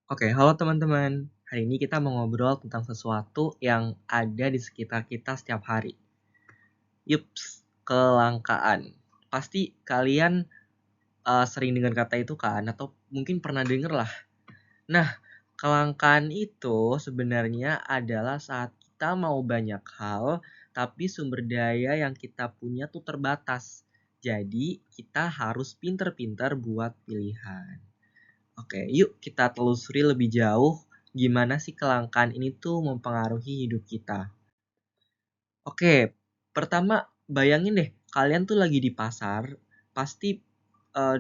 Oke, halo teman-teman. Hari ini kita mau ngobrol tentang sesuatu yang ada di sekitar kita setiap hari. Yups, kelangkaan. Pasti kalian sering dengar kata itu kan, atau mungkin pernah denger lah. Nah, kelangkaan itu sebenarnya adalah saat kita mau banyak hal, tapi sumber daya yang kita punya tuh terbatas. Jadi, kita harus pinter-pinter buat pilihan. Oke, yuk kita telusuri lebih jauh gimana sih kelangkaan ini tuh mempengaruhi hidup kita. Oke, pertama bayangin deh, kalian tuh lagi di pasar, pasti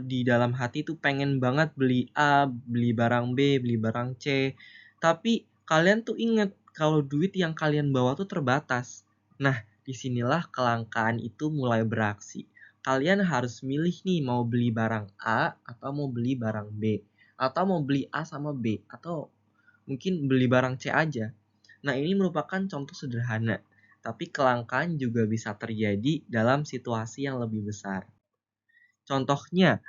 di dalam hati tuh pengen banget beli A, beli barang B, beli barang C. Tapi kalian tuh inget kalau duit yang kalian bawa tuh terbatas. Nah, disinilah kelangkaan itu mulai beraksi. Kalian harus milih nih mau beli barang A atau mau beli barang B. Atau mau beli A sama B. Atau mungkin beli barang C aja. Nah, ini merupakan contoh sederhana. Tapi kelangkaan juga bisa terjadi dalam situasi yang lebih besar. Contohnya,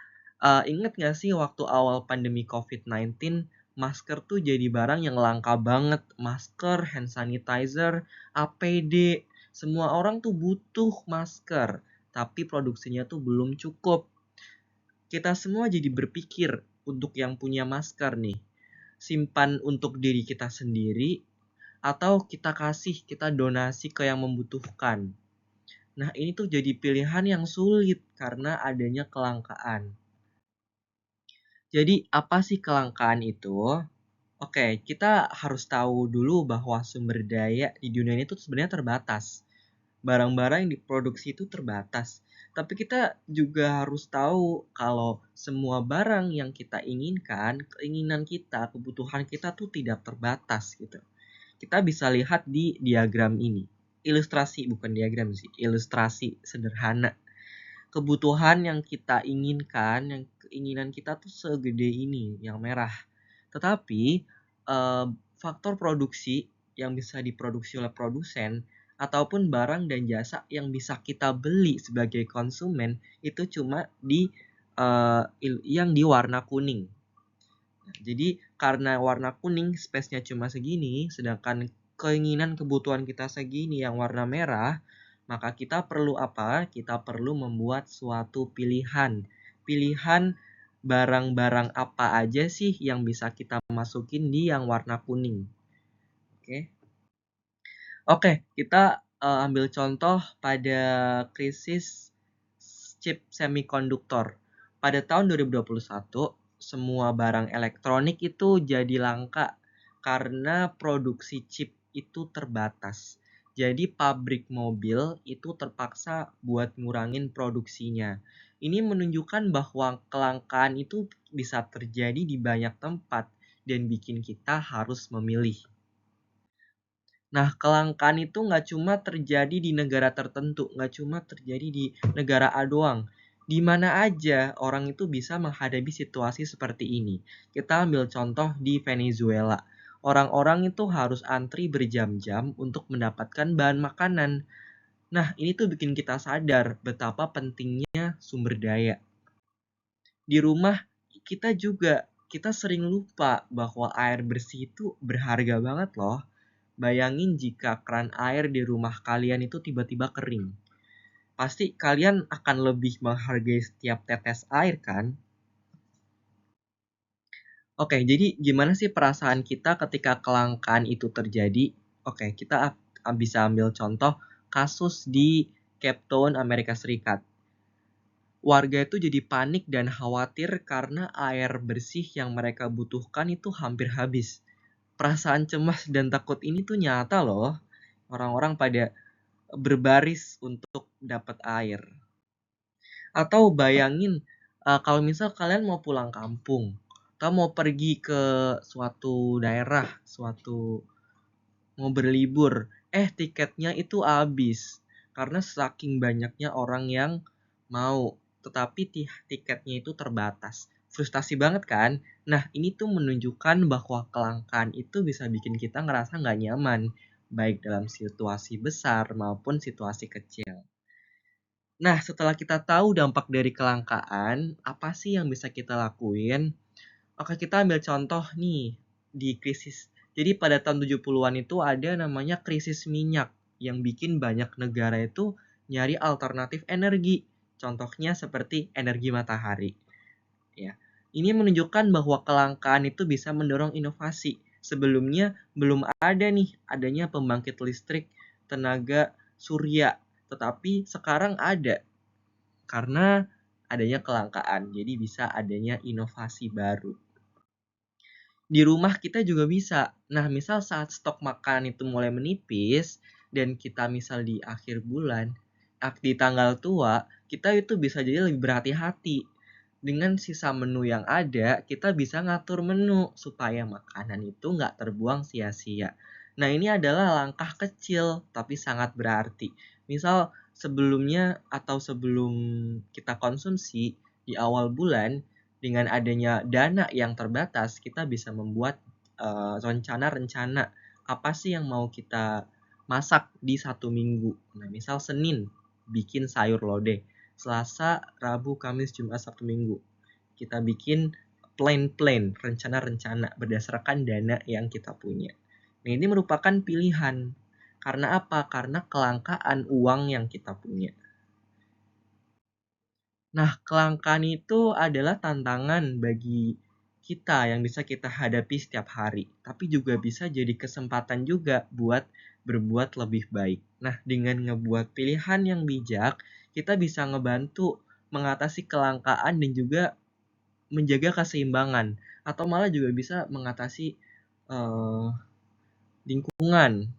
inget nggak sih waktu awal pandemi COVID-19, masker tuh jadi barang yang langka banget. Masker, hand sanitizer, APD, semua orang tuh butuh masker. Tapi produksinya tuh belum cukup. Kita semua jadi berpikir untuk yang punya masker nih. Simpan untuk diri kita sendiri, atau kita donasi ke yang membutuhkan. Nah, ini tuh jadi pilihan yang sulit karena adanya kelangkaan. Jadi, apa sih kelangkaan itu? Oke, kita harus tahu dulu bahwa sumber daya di dunia ini tuh sebenarnya terbatas. Barang-barang yang diproduksi itu terbatas. Tapi kita juga harus tahu kalau semua barang yang kita inginkan, keinginan kita, kebutuhan kita tuh tidak terbatas gitu. Kita bisa lihat di diagram ini. Ilustrasi, bukan diagram sih, ilustrasi sederhana. Kebutuhan yang kita inginkan, yang keinginan kita tuh segede ini, yang merah. Tetapi faktor produksi yang bisa diproduksi oleh produsen ataupun barang dan jasa yang bisa kita beli sebagai konsumen itu cuma di yang di warna kuning. Nah, jadi karena warna kuning space-nya cuma segini, sedangkan keinginan kebutuhan kita segini yang warna merah, maka kita perlu apa? Kita perlu membuat suatu pilihan. Pilihan barang-barang apa aja sih yang bisa kita masukin di yang warna kuning. Oke. Oke, kita ambil contoh pada krisis chip semikonduktor. Pada tahun 2021, semua barang elektronik itu jadi langka karena produksi chip itu terbatas. Jadi pabrik mobil itu terpaksa buat ngurangin produksinya. Ini menunjukkan bahwa kelangkaan itu bisa terjadi di banyak tempat dan bikin kita harus memilih. Nah, kelangkaan itu nggak cuma terjadi di negara tertentu, nggak cuma terjadi di negara A doang. Di mana aja orang itu bisa menghadapi situasi seperti ini. Kita ambil contoh di Venezuela. Orang-orang itu harus antri berjam-jam untuk mendapatkan bahan makanan. Nah, ini tuh bikin kita sadar betapa pentingnya sumber daya. Di rumah kita sering lupa bahwa air bersih itu berharga banget loh. Bayangin jika keran air di rumah kalian itu tiba-tiba kering. Pasti kalian akan lebih menghargai setiap tetes air kan? Oke, jadi gimana sih perasaan kita ketika kelangkaan itu terjadi? Oke, kita bisa ambil contoh kasus di Cape Town, Amerika Serikat. Warga itu jadi panik dan khawatir karena air bersih yang mereka butuhkan itu hampir habis. Perasaan cemas dan takut ini tuh nyata loh. Orang-orang pada berbaris untuk dapat air. Atau bayangin kalau misal kalian mau pulang kampung, atau mau pergi ke suatu daerah, mau berlibur, tiketnya itu habis karena saking banyaknya orang yang mau, tetapi tiketnya itu terbatas. Frustasi banget kan? Nah, ini tuh menunjukkan bahwa kelangkaan itu bisa bikin kita ngerasa nggak nyaman, baik dalam situasi besar maupun situasi kecil. Nah, setelah kita tahu dampak dari kelangkaan, apa sih yang bisa kita lakuin? Oke, kita ambil contoh nih. di krisis. Jadi pada tahun 70-an itu ada namanya krisis minyak yang bikin banyak negara itu nyari alternatif energi. Contohnya seperti energi matahari. Ya. Ini menunjukkan bahwa kelangkaan itu bisa mendorong inovasi. Sebelumnya belum ada nih adanya pembangkit listrik tenaga surya, tetapi sekarang ada karena adanya kelangkaan. Jadi bisa adanya inovasi baru. Di rumah kita juga bisa. Nah, misal saat stok makanan itu mulai menipis dan kita misal di akhir bulan, di tanggal tua, kita itu bisa jadi lebih berhati-hati. Dengan sisa menu yang ada, kita bisa ngatur menu supaya makanan itu nggak terbuang sia-sia. Nah, ini adalah langkah kecil tapi sangat berarti. Misal sebelumnya atau sebelum kita konsumsi di awal bulan, dengan adanya dana yang terbatas, kita bisa membuat rencana-rencana apa sih yang mau kita masak di 1 minggu. Nah, misal Senin bikin sayur lodeh, Selasa, Rabu, Kamis, Jumat, Sabtu, Minggu. Kita bikin plan-plan, rencana-rencana berdasarkan dana yang kita punya. Nah, ini merupakan pilihan. Karena apa? Karena kelangkaan uang yang kita punya. Nah, kelangkaan itu adalah tantangan bagi kita yang bisa kita hadapi setiap hari, tapi juga bisa jadi kesempatan juga buat berbuat lebih baik. Nah, dengan ngebuat pilihan yang bijak, kita bisa ngebantu mengatasi kelangkaan dan juga menjaga keseimbangan, atau malah juga bisa mengatasi uh, lingkungan.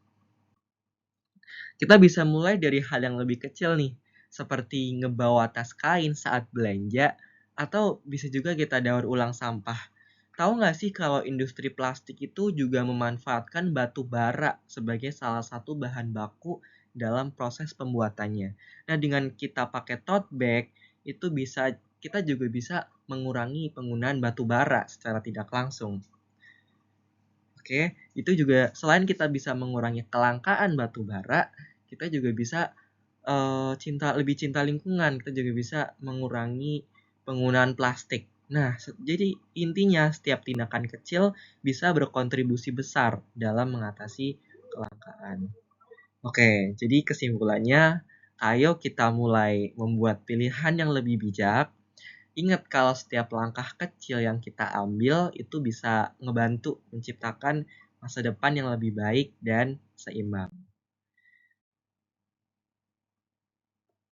Kita bisa mulai dari hal yang lebih kecil nih, seperti ngebawa tas kain saat belanja, atau bisa juga kita daur ulang sampah. Tahu nggak sih kalau industri plastik itu juga memanfaatkan batu bara sebagai salah satu bahan baku dalam proses pembuatannya. Nah, dengan kita pakai tote bag, itu kita juga bisa mengurangi penggunaan batu bara secara tidak langsung. Oke, itu juga selain kita bisa mengurangi kelangkaan batu bara, kita juga bisa lebih cinta lingkungan. Kita juga bisa mengurangi penggunaan plastik. Nah, jadi intinya setiap tindakan kecil bisa berkontribusi besar dalam mengatasi kelangkaan. Oke, jadi kesimpulannya, ayo kita mulai membuat pilihan yang lebih bijak. Ingat kalau setiap langkah kecil yang kita ambil itu bisa ngebantu menciptakan masa depan yang lebih baik dan seimbang.